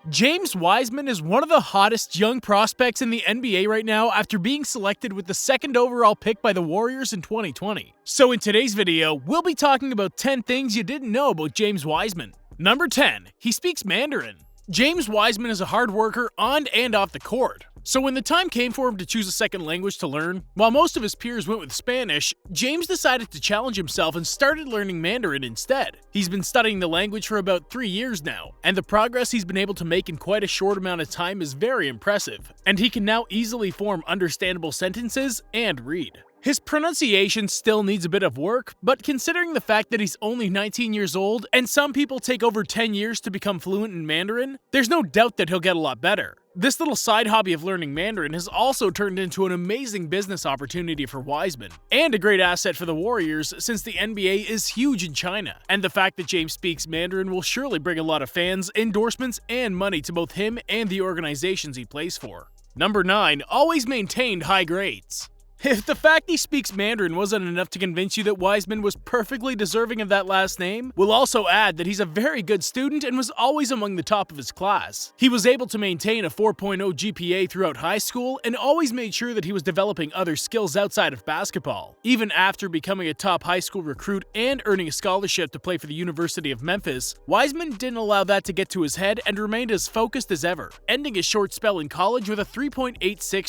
James Wiseman is one of the hottest young prospects in the NBA right now after being selected with the second overall pick by the Warriors in 2020. So in today's video, we'll be talking about 10 things you didn't know about James Wiseman. Number 10. He speaks Mandarin. James Wiseman is a hard worker on and off the court. So when the time came for him to choose a second language to learn, while most of his peers went with Spanish, James decided to challenge himself and started learning Mandarin instead. He's been studying the language for about 3 years now, and the progress he's been able to make in quite a short amount of time is very impressive, and he can now easily form understandable sentences and read. His pronunciation still needs a bit of work, but considering the fact that he's only 19 years old and some people take over 10 years to become fluent in Mandarin, there's no doubt that he'll get a lot better. This little side hobby of learning Mandarin has also turned into an amazing business opportunity for Wiseman, and a great asset for the Warriors since the NBA is huge in China, and the fact that James speaks Mandarin will surely bring a lot of fans, endorsements, and money to both him and the organizations he plays for. Number 9. Always maintained high grades. If the fact he speaks Mandarin wasn't enough to convince you that Wiseman was perfectly deserving of that last name, we'll also add that he's a very good student and was always among the top of his class. He was able to maintain a 4.0 GPA throughout high school and always made sure that he was developing other skills outside of basketball. Even after becoming a top high school recruit and earning a scholarship to play for the University of Memphis, Wiseman didn't allow that to get to his head and remained as focused as ever, ending his short spell in college with a 3.86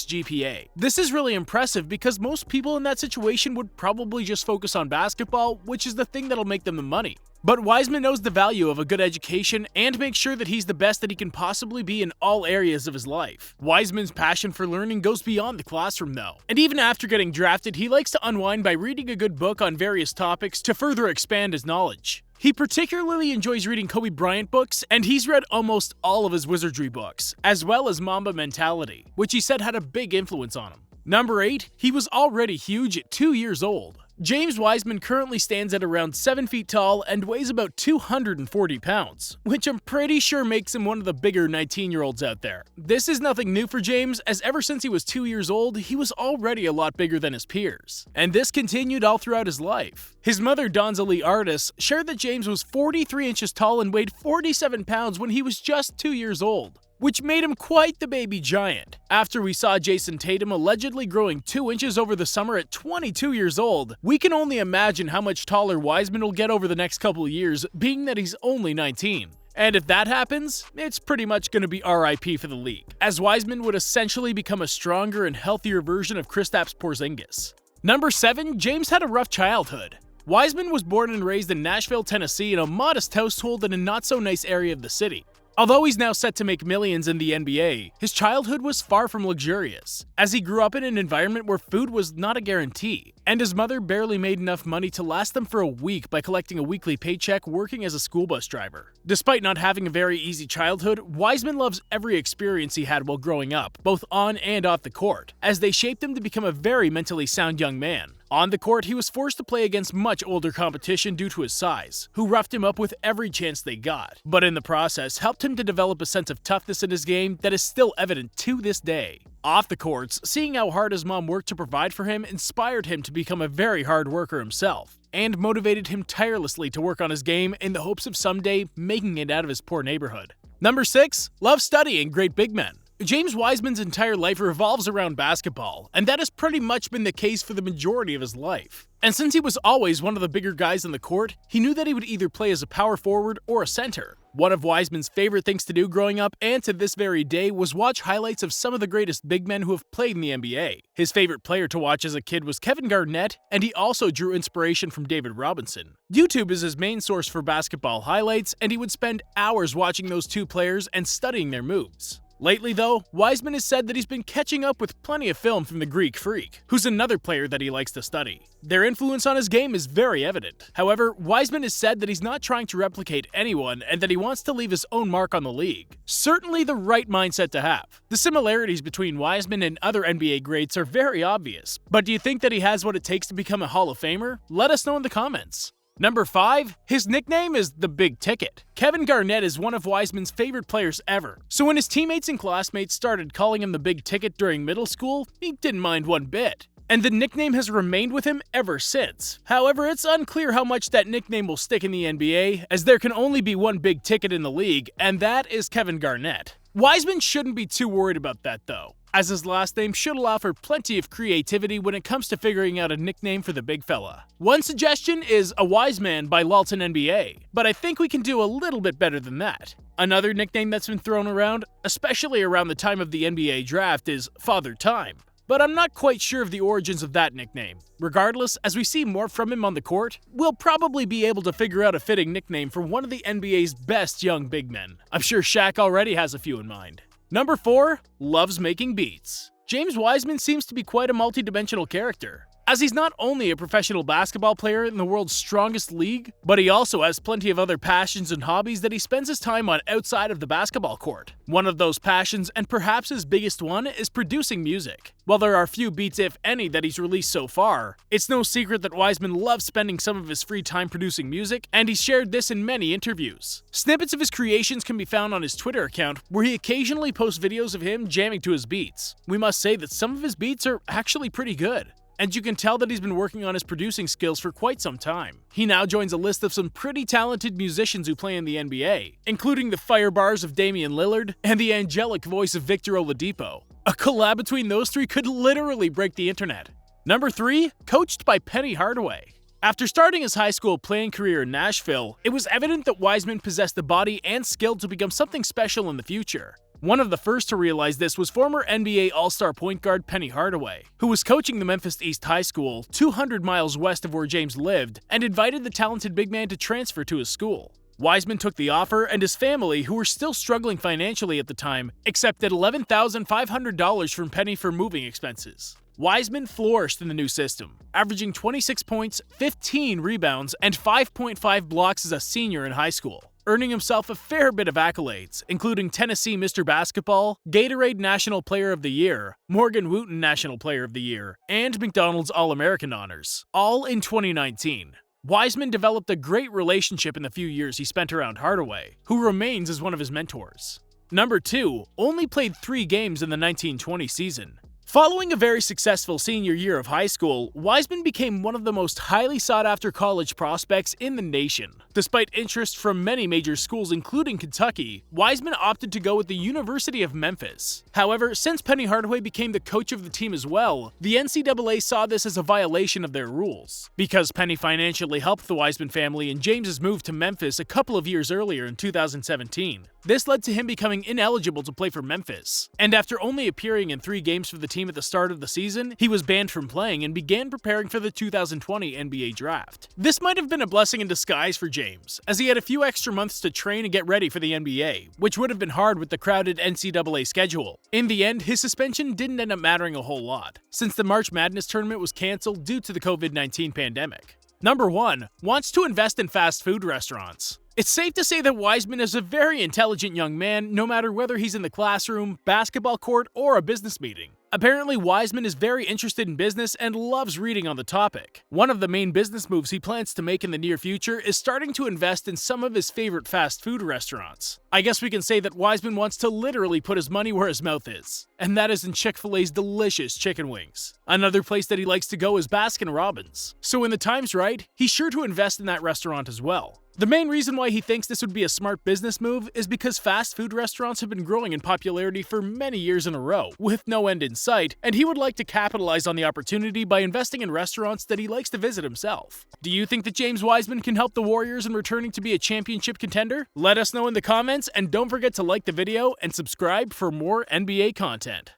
GPA. This is really impressive because most people in that situation would probably just focus on basketball, which is the thing that'll make them the money. But Wiseman knows the value of a good education and makes sure that he's the best that he can possibly be in all areas of his life. Wiseman's passion for learning goes beyond the classroom though, and even after getting drafted, he likes to unwind by reading a good book on various topics to further expand his knowledge. He particularly enjoys reading Kobe Bryant books, and he's read almost all of his wizardry books, as well as Mamba Mentality, which he said had a big influence on him. Number 8. He was already huge at 2 years old. James Wiseman currently stands at around 7 feet tall and weighs about 240 pounds, which I'm pretty sure makes him one of the bigger 19-year-olds out there. This is nothing new for James, as ever since he was 2 years old, he was already a lot bigger than his peers, and this continued all throughout his life. His mother, Donzalee Artis, shared that James was 43 inches tall and weighed 47 pounds when he was just 2 years old, which made him quite the baby giant. After we saw Jason Tatum allegedly growing 2 inches over the summer at 22 years old, we can only imagine how much taller Wiseman will get over the next couple of years, being that he's only 19. And if that happens, it's pretty much going to be RIP for the league, as Wiseman would essentially become a stronger and healthier version of Kristaps Porzingis. Number 7. James had a rough childhood. Wiseman was born and raised in Nashville, Tennessee in a modest household in a not-so-nice area of the city. Although he's now set to make millions in the NBA, his childhood was far from luxurious, as he grew up in an environment where food was not a guarantee, and his mother barely made enough money to last them for a week by collecting a weekly paycheck working as a school bus driver. Despite not having a very easy childhood, Wiseman loves every experience he had while growing up, both on and off the court, as they shaped him to become a very mentally sound young man. On the court, he was forced to play against much older competition due to his size, who roughed him up with every chance they got, but in the process helped him to develop a sense of toughness in his game that is still evident to this day. Off the courts, seeing how hard his mom worked to provide for him inspired him to become a very hard worker himself, and motivated him tirelessly to work on his game in the hopes of someday making it out of his poor neighborhood. Number 6. Love studying great big men. James Wiseman's entire life revolves around basketball, and that has pretty much been the case for the majority of his life. And since he was always one of the bigger guys on the court, he knew that he would either play as a power forward or a center. One of Wiseman's favorite things to do growing up and to this very day was watch highlights of some of the greatest big men who have played in the NBA. His favorite player to watch as a kid was Kevin Garnett, and he also drew inspiration from David Robinson. YouTube is his main source for basketball highlights, and he would spend hours watching those two players and studying their moves. Lately though, Wiseman has said that he's been catching up with plenty of film from the Greek Freak, who's another player that he likes to study. Their influence on his game is very evident. However, Wiseman has said that he's not trying to replicate anyone and that he wants to leave his own mark on the league. Certainly the right mindset to have. The similarities between Wiseman and other NBA greats are very obvious, but do you think that he has what it takes to become a Hall of Famer? Let us know in the comments. Number 5. His nickname is the Big Ticket. Kevin Garnett is one of Wiseman's favorite players ever, so when his teammates and classmates started calling him the Big Ticket during middle school, he didn't mind one bit. and the nickname has remained with him ever since. However, it's unclear how much that nickname will stick in the NBA, as there can only be one big ticket in the league, and that is Kevin Garnett. Wiseman shouldn't be too worried about that though, as his last name should allow for plenty of creativity when it comes to figuring out a nickname for the big fella. One suggestion is a wise man by Lalton NBA, but I think we can do a little bit better than that. Another nickname that's been thrown around, especially around the time of the NBA draft, is Father Time. But I'm not quite sure of the origins of that nickname. Regardless, as we see more from him on the court, we'll probably be able to figure out a fitting nickname for one of the NBA's best young big men. I'm sure Shaq already has a few in mind. Number 4, loves making beats. James Wiseman seems to be quite a multi-dimensional character, as he's not only a professional basketball player in the world's strongest league, but he also has plenty of other passions and hobbies that he spends his time on outside of the basketball court. One of those passions, and perhaps his biggest one, is producing music. While there are few beats, if any, that he's released so far, it's no secret that Wiseman loves spending some of his free time producing music, and he's shared this in many interviews. Snippets of his creations can be found on his Twitter account, where he occasionally posts videos of him jamming to his beats. We must say that some of his beats are actually pretty good, and you can tell that he's been working on his producing skills for quite some time. He now joins a list of some pretty talented musicians who play in the NBA, including the fire bars of Damian Lillard and the angelic voice of Victor Oladipo. A collab between those three could literally break the internet. Number 3, coached by Penny Hardaway. After starting his high school playing career in Nashville, it was evident that Wiseman possessed the body and skill to become something special in the future. One of the first to realize this was former NBA All-Star point guard Penny Hardaway, who was coaching the Memphis East High School, 200 miles west of where James lived, and invited the talented big man to transfer to his school. Wiseman took the offer, and his family, who were still struggling financially at the time, accepted $11,500 from Penny for moving expenses. Wiseman flourished in the new system, averaging 26 points, 15 rebounds, and 5.5 blocks as a senior in high school, earning himself a fair bit of accolades, including Tennessee Mr. Basketball, Gatorade National Player of the Year, Morgan Wooten National Player of the Year, and McDonald's All-American honors, all in 2019. Wiseman developed a great relationship in the few years he spent around Hardaway, who remains as one of his mentors. Number 2, only played 3 games in the 1920 season. Following a very successful senior year of high school, Wiseman became one of the most highly sought-after college prospects in the nation. Despite interest from many major schools including Kentucky, Wiseman opted to go with the University of Memphis. However, since Penny Hardaway became the coach of the team as well, the NCAA saw this as a violation of their rules. Because Penny financially helped the Wiseman family in James's move to Memphis a couple of years earlier in 2017, this led to him becoming ineligible to play for Memphis. And after only appearing in 3 games for the team at the start of the season, he was banned from playing and began preparing for the 2020 NBA draft. This might have been a blessing in disguise for James, as he had a few extra months to train and get ready for the NBA, which would have been hard with the crowded NCAA schedule. In the end, his suspension didn't end up mattering a whole lot, since the March Madness tournament was cancelled due to the COVID-19 pandemic. Number 1, wants to invest in fast food restaurants. It's safe to say that Wiseman is a very intelligent young man, no matter whether he's in the classroom, basketball court, or a business meeting. Apparently, Wiseman is very interested in business and loves reading on the topic. One of the main business moves he plans to make in the near future is starting to invest in some of his favorite fast food restaurants. I guess we can say that Wiseman wants to literally put his money where his mouth is, and that is in Chick-fil-A's delicious chicken wings. Another place that he likes to go is Baskin-Robbins, so when the time's right, he's sure to invest in that restaurant as well. The main reason why he thinks this would be a smart business move is because fast food restaurants have been growing in popularity for many years in a row, with no end in sight, and he would like to capitalize on the opportunity by investing in restaurants that he likes to visit himself. Do you think that James Wiseman can help the Warriors in returning to be a championship contender? Let us know in the comments, and don't forget to like the video and subscribe for more NBA content.